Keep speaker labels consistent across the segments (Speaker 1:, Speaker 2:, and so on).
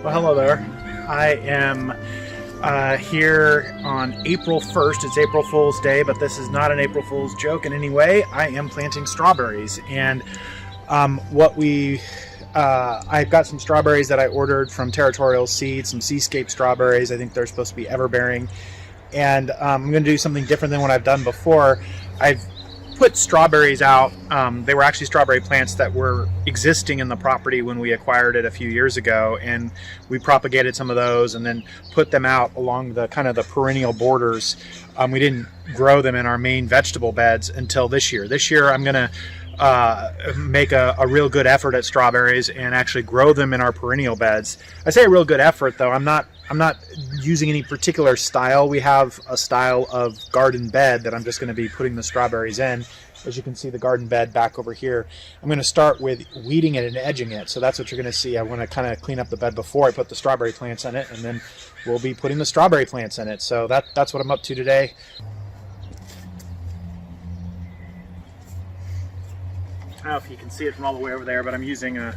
Speaker 1: Well, hello there. I am here on April 1st. It's April Fool's Day, but this is not an April Fool's joke in any way. I am planting strawberries, and I've got some strawberries that I ordered from Territorial Seeds, some Seascape strawberries. I think they're supposed to be everbearing, and I'm going to do something different than what I've done before. I've put strawberries out. They were actually strawberry plants that were existing in the property when we acquired it a few years ago, and we propagated some of those and then put them out along the kind of the perennial borders. We didn't grow them in our main vegetable beds until this year. This year I'm going to make a real good effort at strawberries and actually grow them in our perennial beds. I say a real good effort, though. I'm not using any particular style. We have a style of garden bed that I'm just going to be putting the strawberries in. As you can see, the garden bed back over here. I'm going to start with weeding it and edging it. So that's what you're going to see. I want to kind of clean up the bed before I put the strawberry plants in it, and then we'll be putting the strawberry plants in it. So that's what I'm up to today. I don't know if you can see it from all the way over there, but I'm using an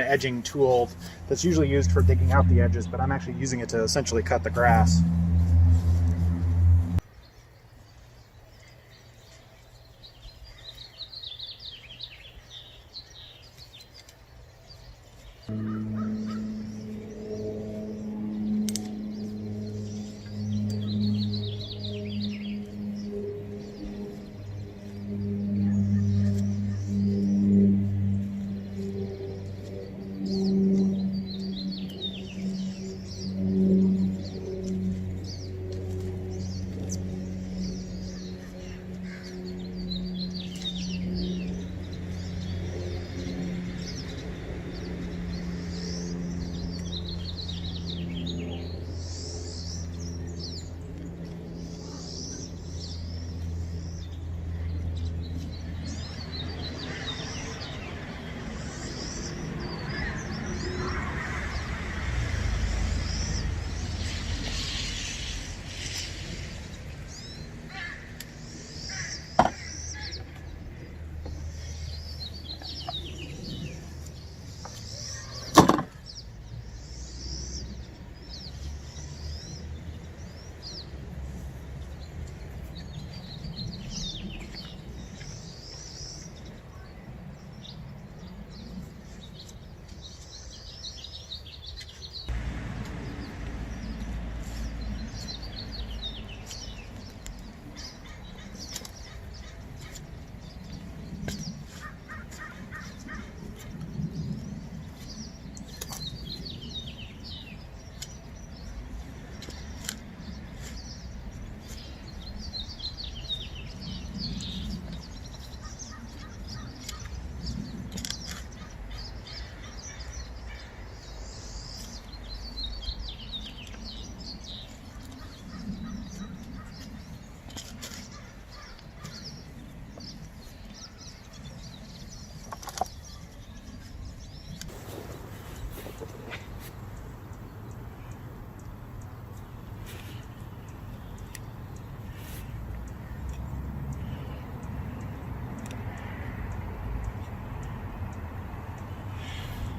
Speaker 1: edging tool that's usually used for digging out the edges, but I'm actually using it to essentially cut the grass.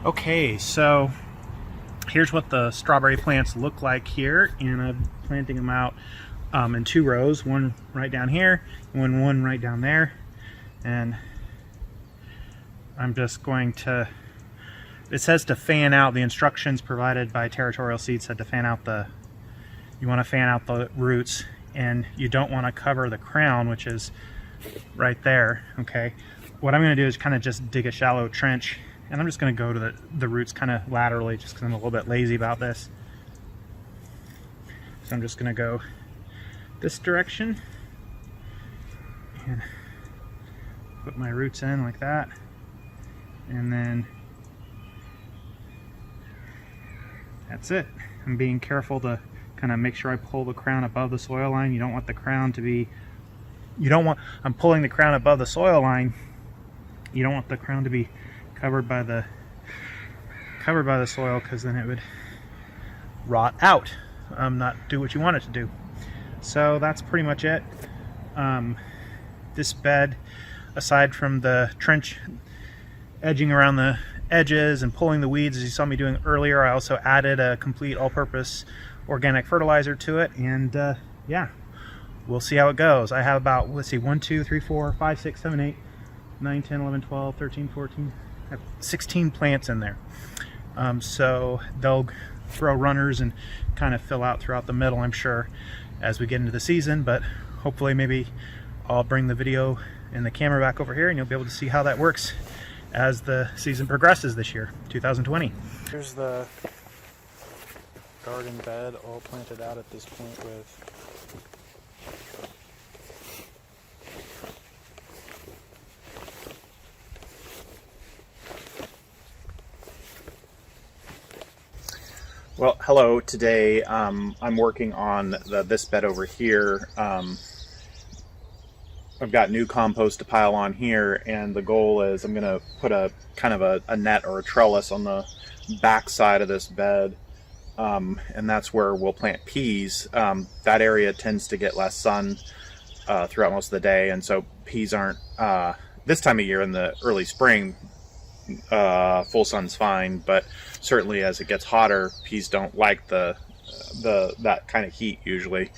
Speaker 1: Okay, so here's what the strawberry plants look like here, and I'm planting them out in 2 rows, one right down here and one right down there. And I'm just going to, it says to fan out. The instructions provided by Territorial Seeds said to fan out you want to fan out the roots, and you don't want to cover the crown, which is right there. Okay, what I'm going to do is kind of just dig a shallow trench, and I'm just going to go to the roots kind of laterally, just because I'm a little bit lazy about this. So I'm just going to go this direction and put my roots in like that, and then that's it. I'm being careful to kind of make sure I pull the crown above the soil line. You don't want the crown to be, I'm pulling the crown above the soil line. You don't want the crown to be covered by the soil, because then it would rot out, not do what you want it to do. So that's pretty much it. This bed, aside from the trench edging around the edges and pulling the weeds as you saw me doing earlier. I also added a complete all-purpose organic fertilizer to it, and yeah, we'll see how it goes. I have about, let's see, 1, 2, 3, 4, 5, 6, 7, 8, 9, 10, 11, 12, 13, 14, I have 16 plants in there. So they'll grow runners and kind of fill out throughout the middle, I'm sure, as we get into the season, but hopefully maybe I'll bring the video and the camera back over here and you'll be able to see how that works as the season progresses this year, 2020. Here's the garden bed all planted out at this point with well, hello. Today I'm working on this bed over here. I've got new compost to pile on here, and the goal is I'm going to put a kind of a net or a trellis on the back side of this bed, and that's where we'll plant peas. That area tends to get less sun throughout most of the day, and so peas aren't, this time of year in the early spring, full sun's fine, but certainly as it gets hotter, peas don't like that kind of heat usually.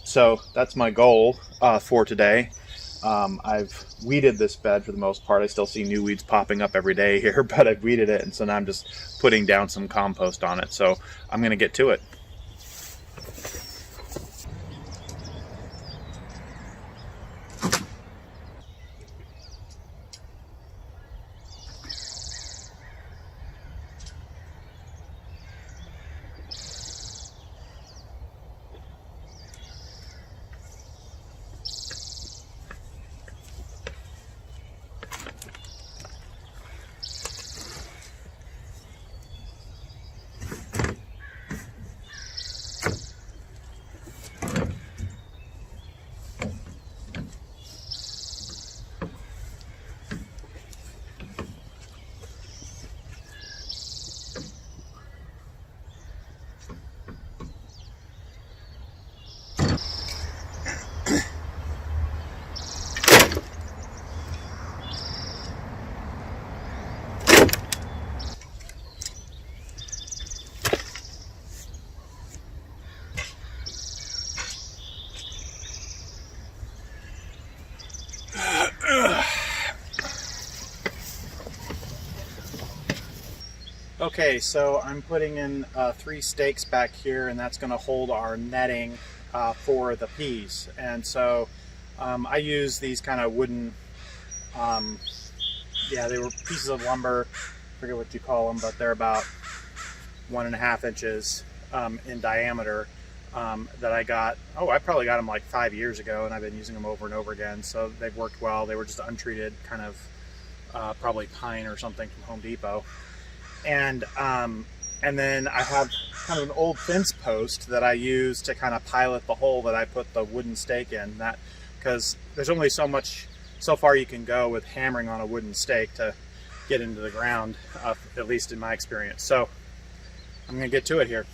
Speaker 1: So that's my goal for today. I've weeded this bed for the most part. I still see new weeds popping up every day here, but I've weeded it, and so now I'm just putting down some compost on it. So I'm going to get to it. Okay, so I'm putting in 3 stakes back here, and that's going to hold our netting for the peas. And so I use these kind of wooden, yeah, they were pieces of lumber, I forget what you call them, but they're about 1.5 inches in diameter that I got. Oh, I probably got them like 5 years ago, and I've been using them over and over again, so they've worked well. They were just untreated, kind of probably pine or something from Home Depot. And then I have kind of an old fence post that I use to kind of pilot the hole that I put the wooden stake in. That because there's only so far you can go with hammering on a wooden stake to get into the ground, at least in my experience. So I'm going to get to it here.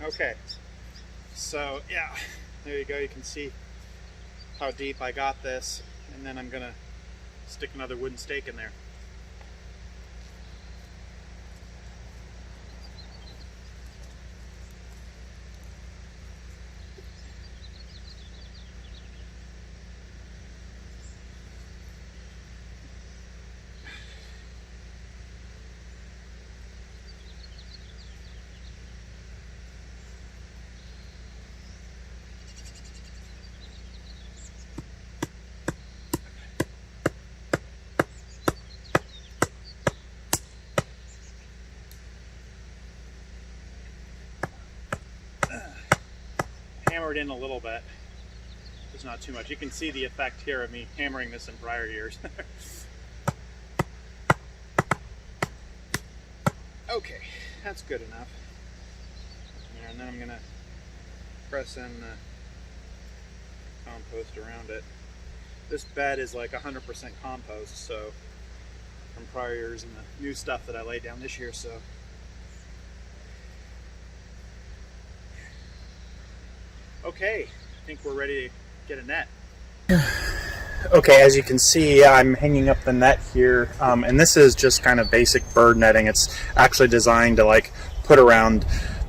Speaker 1: Okay, so yeah, there you go. You can see how deep I got this, and then I'm gonna stick another wooden stake in there. hammered in a little bit. It's not too much. You can see the effect here of me hammering this in prior years. Okay, that's good enough. Yeah, and then I'm gonna press in the compost around it. This bed is like 100% compost, so from prior years and the new stuff that I laid down this year, so. Okay, I think we're ready to get a net. Okay, as you can see, I'm hanging up the net here, and this is just kind of basic bird netting. It's actually designed to like put around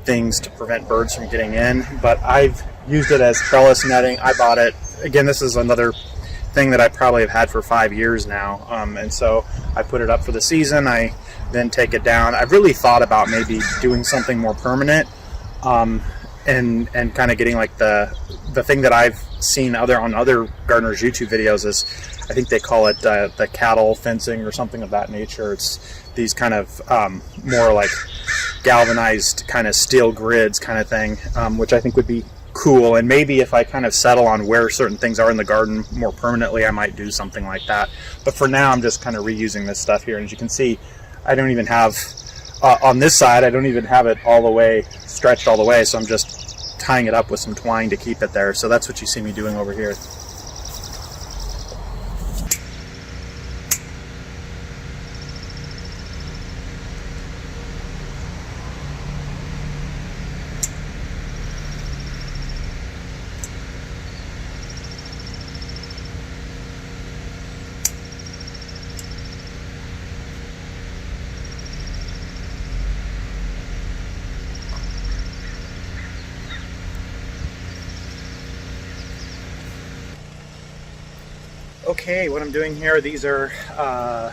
Speaker 1: things to prevent birds from getting in, but I've used it as trellis netting. I bought it. Again, this is another thing that I probably have had for 5 years now, and so I put it up for the season. I then take it down. I've really thought about maybe doing something more permanent, and kind of getting like the thing that I've seen on other gardeners' YouTube videos is, I think they call it the cattle fencing or something of that nature. It's these kind of more like galvanized kind of steel grids kind of thing, which I think would be cool. And maybe if I kind of settle on where certain things are in the garden more permanently, I might do something like that. But for now, I'm just kind of reusing this stuff here. And as you can see, I don't even have, on this side, I don't even have it all the way, stretched all the way. So I'm just tying it up with some twine to keep it there. So that's what you see me doing over here. Okay, what I'm doing here, these are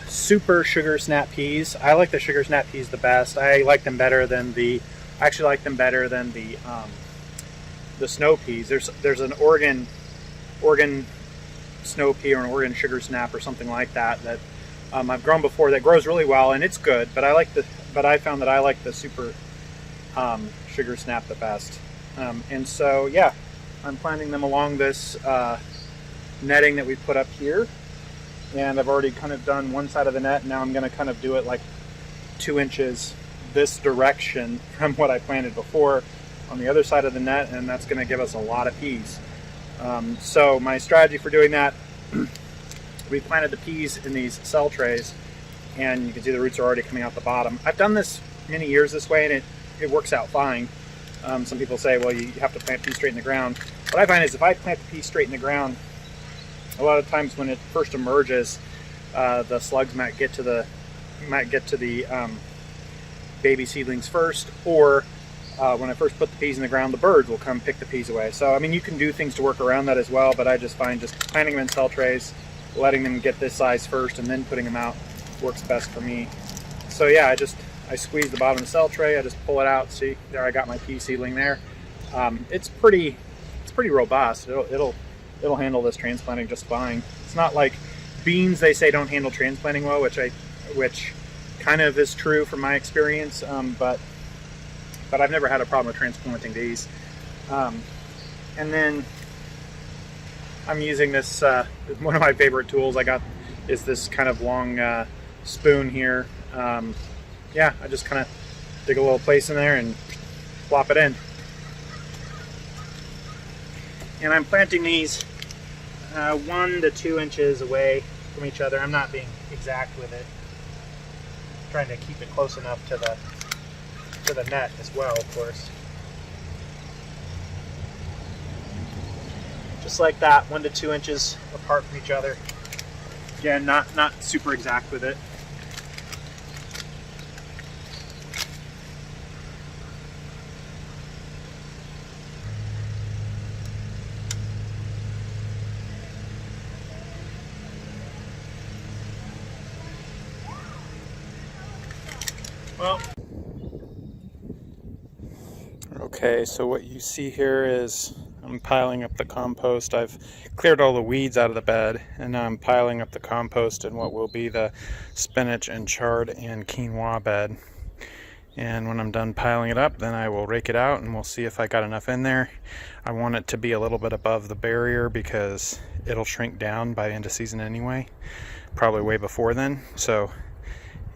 Speaker 1: super sugar snap peas. I like the sugar snap peas the best. I like them better than the snow peas. There's an Oregon snow pea or an Oregon sugar snap or something like that that I've grown before that grows really well, and it's good. But I found that I like the super sugar snap the best. And so yeah, I'm planting them along this netting that we put up here, and I've already kind of done one side of the net. Now I'm going to kind of do it like 2 inches this direction from what I planted before on the other side of the net, and that's going to give us a lot of peas. So my strategy for doing that, we planted the peas in these cell trays, and you can see the roots are already coming out the bottom. I've done this many years this way, and it works out fine. Some people say, well, you have to plant peas straight in the ground. What I find is if I plant the peas straight in the ground, a lot of times when it first emerges, the slugs might get to the baby seedlings first, or when I first put the peas in the ground, the birds will come pick the peas away. So I mean, you can do things to work around that as well, but I just find just planting them in cell trays, letting them get this size first, and then putting them out works best for me. So yeah, I squeeze the bottom of the cell tray, I just pull it out. See, there I got my pea seedling there. It's pretty robust. It'll handle this transplanting just fine. It's not like beans, they say, don't handle transplanting well, which kind of is true from my experience, but I've never had a problem with transplanting these. And then I'm using this, one of my favorite tools I got is this kind of long spoon here. Yeah, I just kind of dig a little place in there and plop it in. And I'm planting these 1 to 2 inches away from each other. I'm not being exact with it. I'm trying to keep it close enough to the net as well, of course. Just like that, 1 to 2 inches apart from each other. Again, not super exact with it. Well, okay, so what you see here is I'm piling up the compost. I've cleared all the weeds out of the bed, and now I'm piling up the compost in what will be the spinach and chard and quinoa bed.
Speaker 2: And when I'm done piling it up, then I will rake it out and we'll see if I got enough in there. I want it to be a little bit above the barrier because it'll shrink down by the end of season anyway, probably way before then. So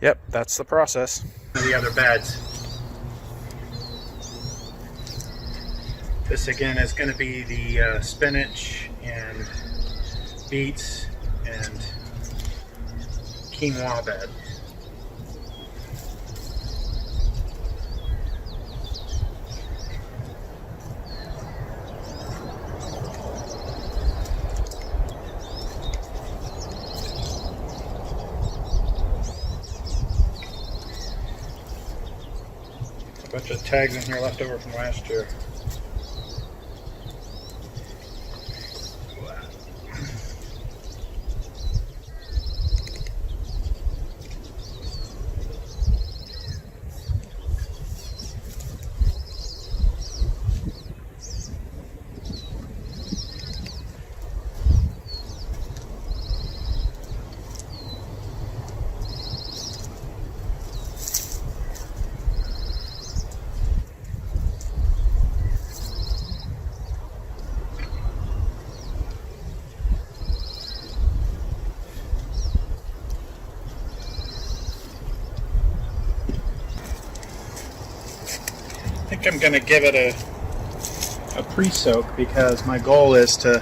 Speaker 2: yep, that's the process.
Speaker 1: The other beds. This again is going to be the spinach and beets and quinoa bed. A bunch of tags in here left over from last year. I think I'm going to give it a pre-soak because my goal is to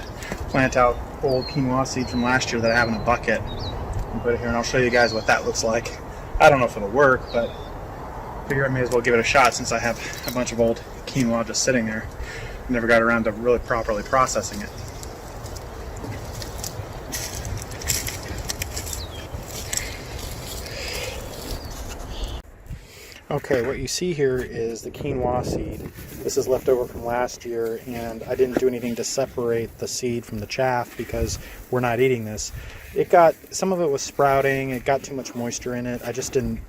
Speaker 1: plant out old quinoa seeds from last year that I have in a bucket and put it here, and I'll show you guys what that looks like. I don't know if it'll work, but I figure I may as well give it a shot since I have a bunch of old quinoa just sitting there. I never got around to really properly processing it. Okay, what you see here is the quinoa seed. This is left over from last year, and I didn't do anything to separate the seed from the chaff because we're not eating this. Some of it was sprouting, it got too much moisture in it. I just didn't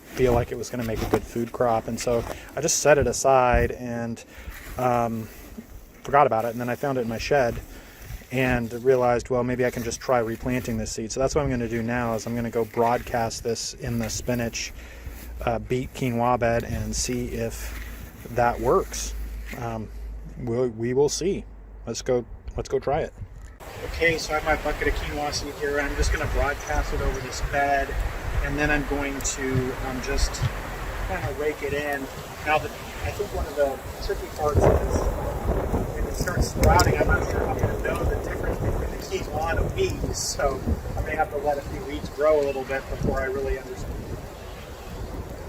Speaker 1: feel like it was going to make a good food crop, and so I just set it aside and forgot about it. And then I found it in my shed and realized, well, maybe I can just try replanting this seed. So that's what I'm going to do now is I'm going to go broadcast this in the spinach beet quinoa bed and see if that works. We will see. Let's go try it. Okay, so I have my bucket of quinoa seed here. I'm just going to broadcast it over this bed, and then I'm going to just kind of rake it in. Now, I think one of the tricky parts is when it starts sprouting, I'm not sure I'm going to know the difference between the quinoa and a wheat, so I may have to let a few weeds grow a little bit before I really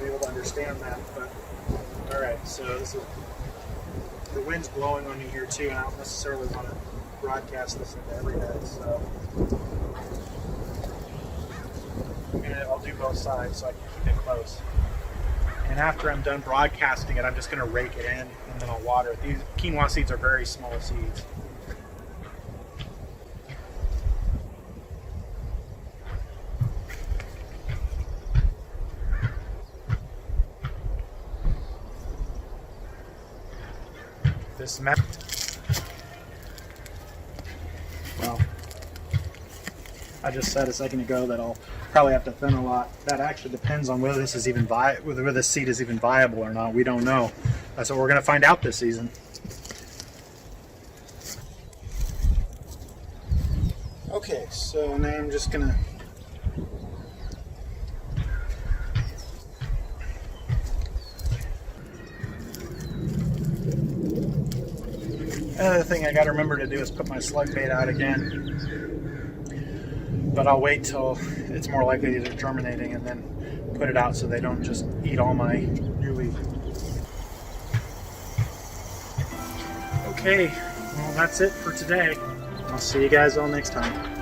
Speaker 1: be able to understand that. But all right, so the wind's blowing on me here too, and I don't necessarily want to broadcast this into every bed, so I'll do both sides so I can keep it close. And after I'm done broadcasting it, I'm just going to rake it in and then I'll water it. These quinoa seeds are very small seeds. This map. Well, I just said a second ago that I'll probably have to thin a lot. That actually depends on whether this is even whether this seed is even viable or not. We don't know. That's what we're going to find out this season. Okay, so now I'm just going to another thing I got to remember to do is put my slug bait out again, but I'll wait till it's more likely that they're germinating and then put it out so they don't just eat all my new leaf. Okay, well that's it for today. I'll see you guys all next time.